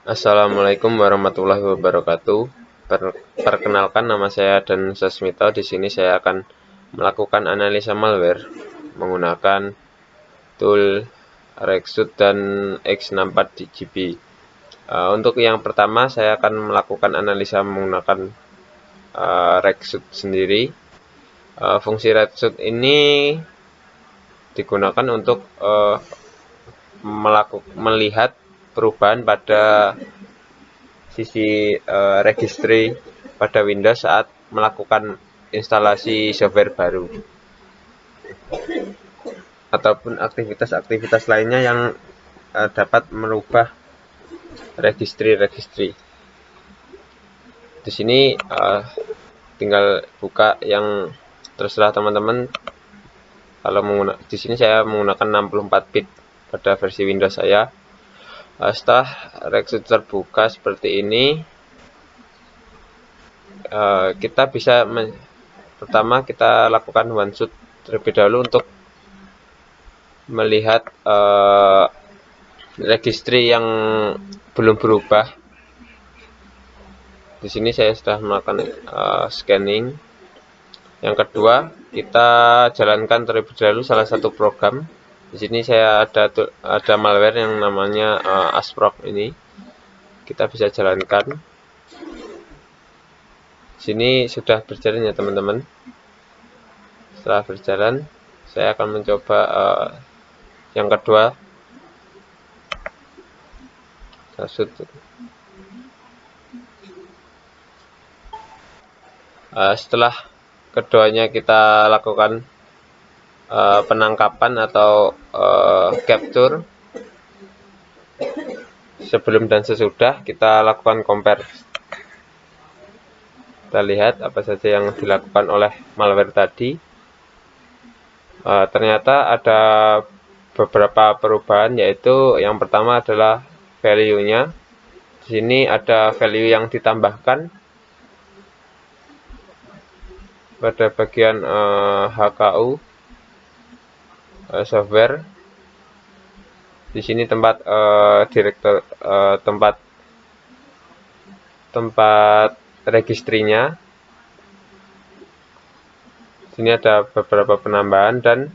Assalamualaikum warahmatullahi wabarakatuh. Perkenalkan, nama saya Dan Sasmito. Di sini saya akan melakukan analisa malware menggunakan tool Rexut dan X64DGB. Untuk yang pertama, saya akan melakukan analisa menggunakan Rexut sendiri. Fungsi Rexut ini digunakan untuk melihat perubahan pada sisi registry pada Windows saat melakukan instalasi software baru ataupun aktivitas-aktivitas lainnya yang dapat merubah registry. Di sini tinggal buka yang terserah teman-teman. Kalau di sini saya menggunakan 64 bit pada versi Windows saya. Setelah Rexut terbuka seperti ini, kita bisa pertama kita lakukan OneShoot terlebih dahulu untuk melihat registry yang belum berubah. Di sini saya sudah melakukan scanning. Yang kedua, kita jalankan terlebih dahulu salah satu program. Di sini saya ada malware yang namanya Asprog ini. Kita bisa jalankan. Sini sudah berjalan ya teman-teman. Setelah berjalan, saya akan mencoba yang kedua. Setelah keduanya kita lakukan penangkapan atau capture, sebelum dan sesudah kita lakukan compare. Kita lihat apa saja yang dilakukan oleh malware tadi. Ternyata ada beberapa perubahan, yaitu yang pertama adalah value-nya. Di sini ada value yang ditambahkan pada bagian HKU software. Di sini tempat tempat registrinya. Sini ada beberapa penambahan dan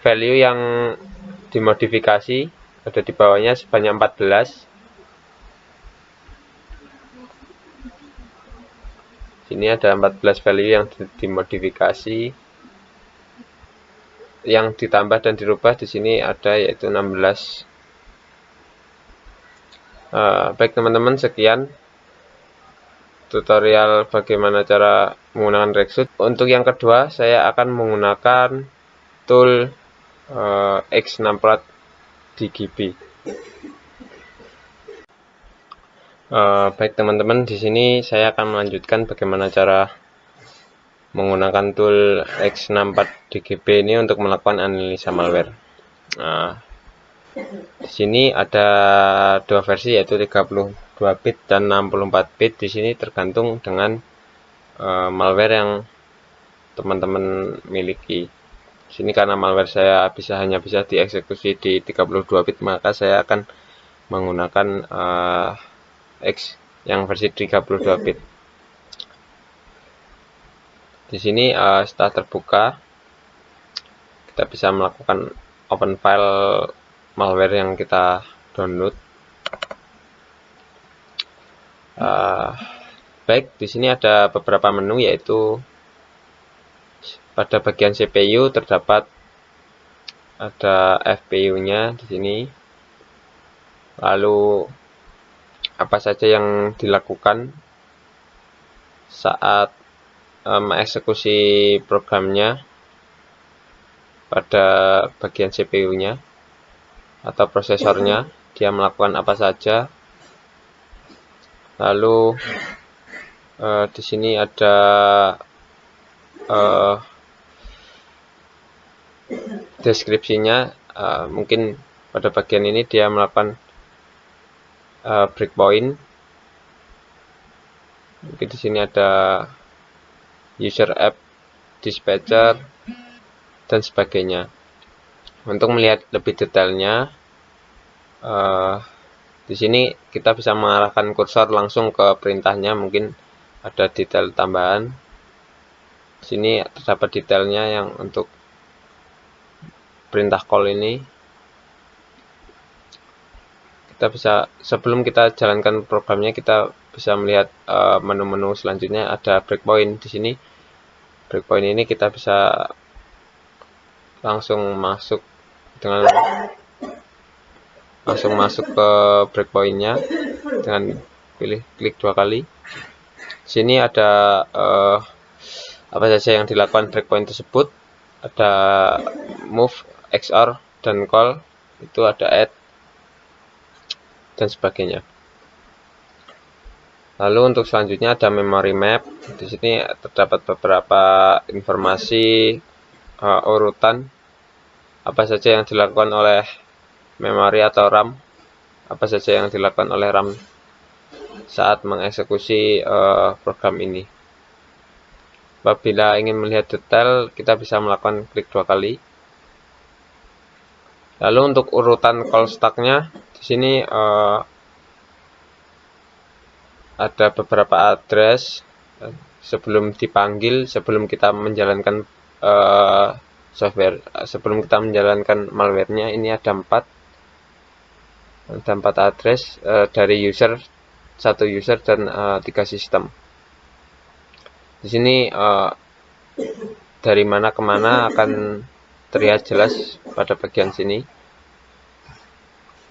value yang dimodifikasi ada di bawahnya sebanyak 14. Sini ada 14 value yang dimodifikasi. Yang ditambah dan dirubah di sini ada yaitu 16. Baik teman-teman, sekian tutorial bagaimana cara menggunakan Rexut. Untuk yang kedua, saya akan menggunakan tool X64DGB. Baik teman-teman, di sini saya akan melanjutkan bagaimana cara menggunakan tool X64DGB ini untuk melakukan analisa malware. Di sini ada dua versi, yaitu 32 bit dan 64 bit. Di sini tergantung dengan malware yang teman-teman miliki. Di sini karena malware saya hanya bisa dieksekusi di 32 bit, maka saya akan menggunakan X yang versi 32 bit. Di sini setelah terbuka, kita bisa melakukan open file malware yang kita download. Baik, di sini ada beberapa menu, yaitu pada bagian CPU terdapat ada FPU-nya di sini. Lalu apa saja yang dilakukan saat mengeksekusi programnya pada bagian CPU-nya atau prosesornya, dia melakukan apa saja. Lalu di sini ada deskripsinya. Mungkin pada bagian ini dia melakukan breakpoint. Mungkin di sini ada user app, dispatcher, dan sebagainya. Untuk melihat lebih detailnya, Di sini kita bisa mengarahkan kursor langsung ke perintahnya, mungkin ada detail tambahan. Di sini terdapat detailnya yang untuk perintah call ini. Kita bisa, sebelum kita jalankan programnya, kita bisa melihat menu-menu selanjutnya. Ada breakpoint di sini. Breakpoint ini kita bisa langsung masuk ke breakpointnya dengan klik 2 kali. Di sini ada apa saja yang dilakukan breakpoint tersebut. Ada move, XOR, dan call. Itu ada add dan sebagainya. Lalu untuk selanjutnya ada memory map. Di sini terdapat beberapa informasi urutan apa saja yang dilakukan oleh memori atau RAM, apa saja yang dilakukan oleh RAM saat mengeksekusi program ini. Apabila ingin melihat detail, kita bisa melakukan klik 2 kali. Lalu untuk urutan call stack-nya, di sini ada beberapa address sebelum dipanggil, sebelum kita menjalankan software, sebelum kita menjalankan malware-nya. Ini ada 4 address dari user, 1 user dan 3 sistem. Di sini dari mana ke mana akan terlihat jelas pada bagian sini.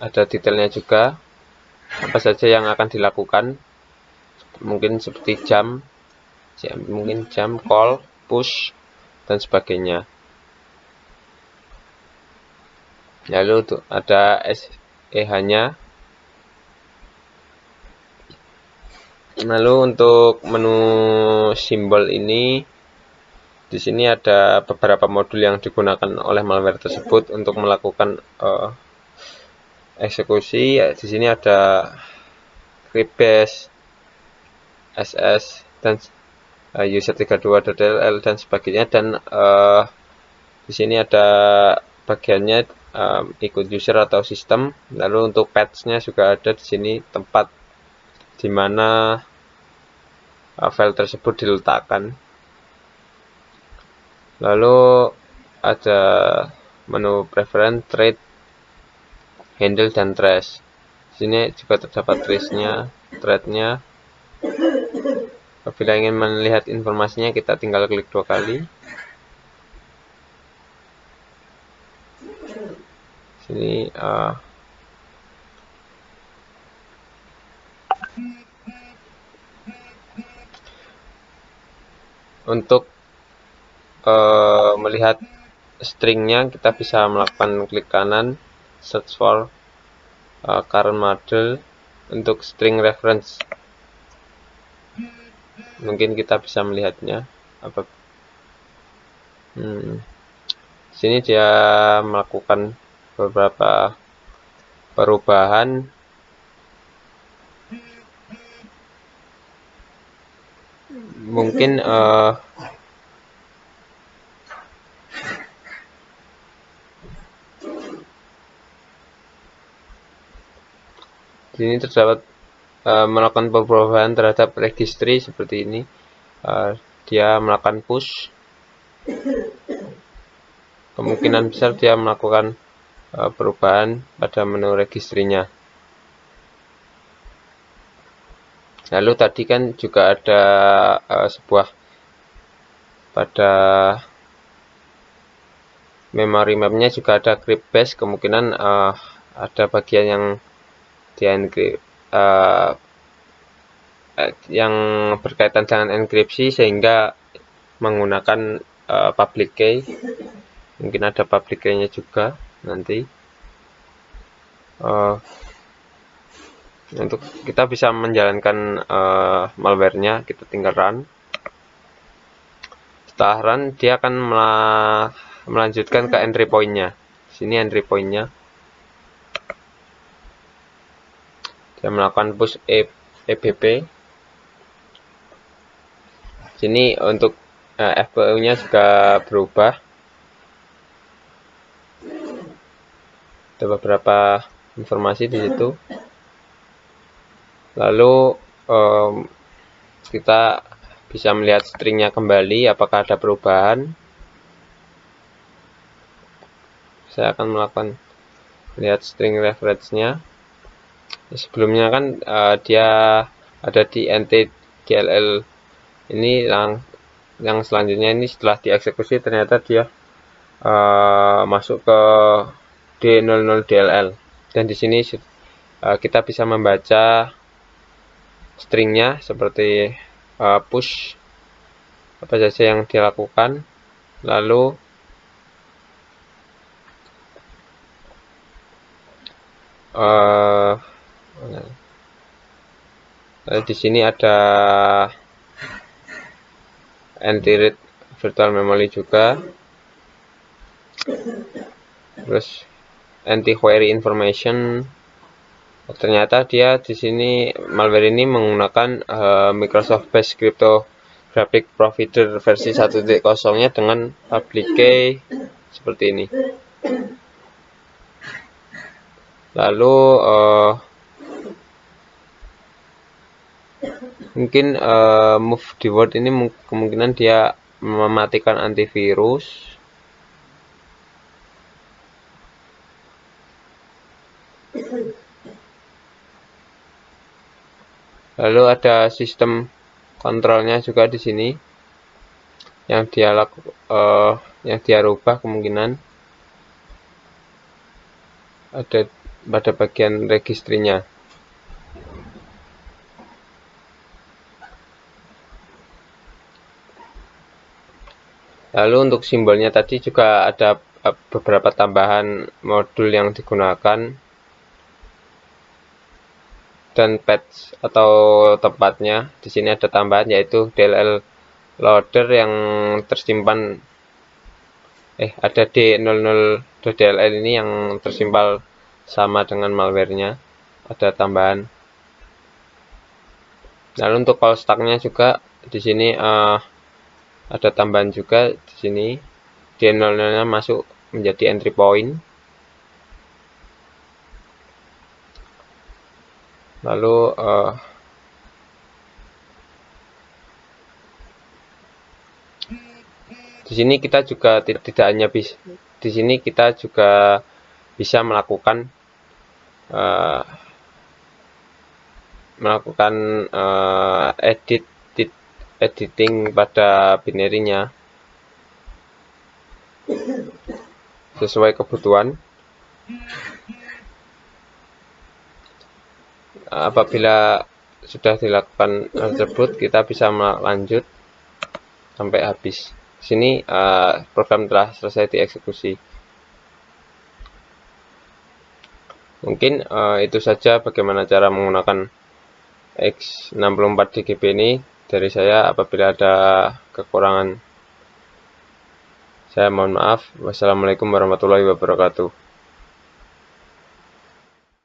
Ada detailnya juga, apa saja yang akan dilakukan, mungkin seperti jam, call, push, dan sebagainya. Lalu ada SEH-nya. Lalu untuk menu simbol ini, di sini ada beberapa modul yang digunakan oleh malware tersebut untuk melakukan eksekusi. Di sini ada cryptbase, SS, dan user32.dll dan sebagainya. Dan di sini ada bagiannya ikut user atau sistem. Lalu untuk patch-nya juga ada di sini, tempat di mana file tersebut diletakkan. Lalu ada menu preference, thread, handle, dan trace. Di sini juga terdapat trace-nya, thread-nya. Apabila ingin melihat informasinya, kita tinggal klik 2 kali. Sini untuk melihat stringnya, kita bisa melakukan klik kanan, search for current model. Untuk string reference, mungkin kita bisa melihatnya. Sini dia melakukan beberapa perubahan. Mungkin sini terdapat melakukan perubahan terhadap registry seperti ini. Dia melakukan push. Kemungkinan besar dia melakukan perubahan pada menu registrinya. Lalu tadi kan juga ada sebuah pada memory mapnya juga ada cryptbase. Kemungkinan ada bagian yang yang berkaitan dengan enkripsi sehingga menggunakan public key. Mungkin ada public key-nya juga nanti. Untuk kita bisa menjalankan malware-nya, kita tinggal run. Setelah run, dia akan melanjutkan ke entry point-nya. Sini entry point-nya. Dia melakukan push EBP. Sini untuk FPU-nya juga berubah. Ada beberapa informasi di situ. Lalu kita bisa melihat stringnya kembali apakah ada perubahan. Saya akan melakukan lihat string reference-nya. Sebelumnya kan dia ada di ntdll ini, yang selanjutnya ini setelah dieksekusi ternyata dia masuk ke D00DLL, dan di sini kita bisa membaca stringnya seperti push apa saja yang dilakukan, lalu di sini ada anti-read virtual memory juga, terus anti-query information. Ternyata dia di sini malware ini menggunakan Microsoft Base Cryptographic Provider versi 1.0-nya dengan public key seperti ini. Lalu mungkin move the word ini kemungkinan dia mematikan antivirus. Lalu ada sistem kontrolnya juga di sini yang dia rubah, kemungkinan ada pada bagian registrinya. Lalu untuk simbolnya tadi juga ada beberapa tambahan modul yang digunakan dan patch atau tempatnya. Di sini ada tambahan yaitu DLL loader yang tersimpan ada D00DLL ini yang tersimpan sama dengan malwarenya, ada tambahan. Lalu untuk call stack-nya juga di sini ada tambahan juga. Di sini D00-nya masuk menjadi entry point. Lalu di sini kita juga tidak hanya di sini kita juga bisa melakukan editing pada binary-nya sesuai kebutuhan. Apabila sudah dilakukan tersebut, kita bisa lanjut sampai habis. Di sini program telah selesai dieksekusi. Mungkin itu saja bagaimana cara menggunakan X64DGB ini dari saya. Apabila ada kekurangan, saya mohon maaf. Wassalamualaikum warahmatullahi wabarakatuh.